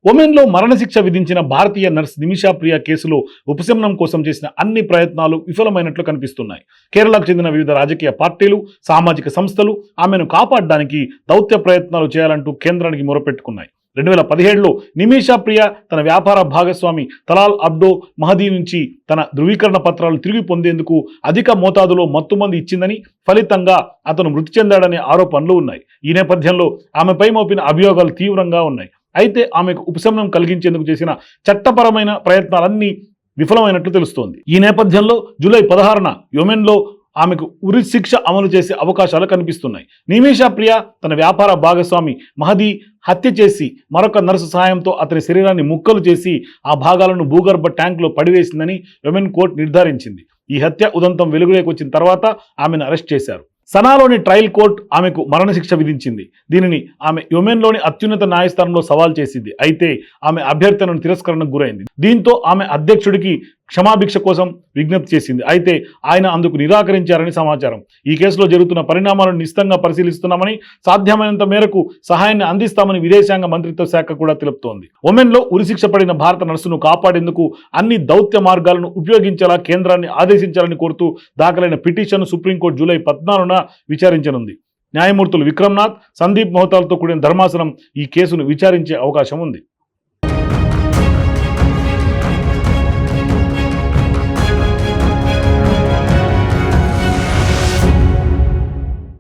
ఒమెన్లో మరణశిక్ష విధించిన భారతీయ నర్స్ నిమిషా ప్రియా కేసులో ఉపశమనం కోసం చేసిన అన్ని ప్రయత్నాలు విఫలమైనట్లు కనిపిస్తున్నాయి. కేరళకు చెందిన వివిధ రాజకీయ పార్టీలు, సామాజిక సంస్థలు ఆమెను కాపాడడానికి దౌత్య ప్రయత్నాలు చేయాలంటూ కేంద్రానికి మొరపెట్టుకున్నాయి. 2017లో నిమిషా ప్రియా తన వ్యాపార భాగస్వామి తలాల్ అబ్డో మహదీ నుంచి తన ధృవీకరణ పత్రాలు తిరిగి పొందేందుకు అధిక మోతాదులో మత్తుమంది ఇచ్చిందని, ఫలితంగా అతను మృతి చెందాడనే ఆరోపణలు ఉన్నాయి. ఈ నేపథ్యంలో ఆమెపై మోపిన అభియోగాలు తీవ్రంగా ఉన్నాయి. అయితే ఆమెకు ఉపశమనం కలిగించేందుకు చేసిన చట్టపరమైన ప్రయత్నాలన్నీ విఫలమైనట్లు తెలుస్తోంది. ఈ నేపథ్యంలో జూలై 16న యెమెన్లో ఆమెకు ఉరి శిక్ష అమలు చేసే అవకాశాలు కనిపిస్తున్నాయి. నిమిషా ప్రియా తన వ్యాపార భాగస్వామి మహదీ హత్య చేసి మరొక నర్సు సహాయంతో అతని శరీరాన్ని ముక్కలు చేసి ఆ భాగాలను భూగర్భ ట్యాంకులో పడివేసిందని యెమెన్ కోర్టు నిర్ధారించింది. ఈ హత్య ఉదంతం వెలుగులోకి వచ్చిన తర్వాత ఆమెను అరెస్ట్ చేశారు. సనాలోని ట్రయల్ కోర్టు ఆమెకు మరణశిక్ష విధించింది. దీనిని ఆమె యెమెన్లోని అత్యున్నత న్యాయస్థానంలో సవాల్ చేసింది. అయితే ఆమె అభ్యర్థనను తిరస్కరణకు గురైంది. దీంతో ఆమె అధ్యక్షుడికి క్షమాభిక్ష కోసం విజ్ఞప్తి చేసింది. అయితే ఆయన అందుకు నిరాకరించారని సమాచారం. ఈ కేసులో జరుగుతున్న పరిణామాలను నిశితంగా పరిశీలిస్తున్నామని, సాధ్యమైనంత మేరకు సహాయాన్ని అందిస్తామని విదేశాంగ మంత్రిత్వ శాఖ కూడా తెలుపుతోంది. ఒమెన్లో ఉరిశిక్ష పడిన భారత నర్సును కాపాడేందుకు అన్ని దౌత్య మార్గాలను ఉపయోగించేలా కేంద్రాన్ని ఆదేశించాలని కోరుతూ దాఖలైన పిటిషన్ను సుప్రీంకోర్టు జూలై 14న విచారించనుంది. న్యాయమూర్తులు విక్రమ్నాథ్, సందీప్ మోహతాలతో కూడిన ధర్మాసనం ఈ కేసును విచారించే అవకాశం ఉంది.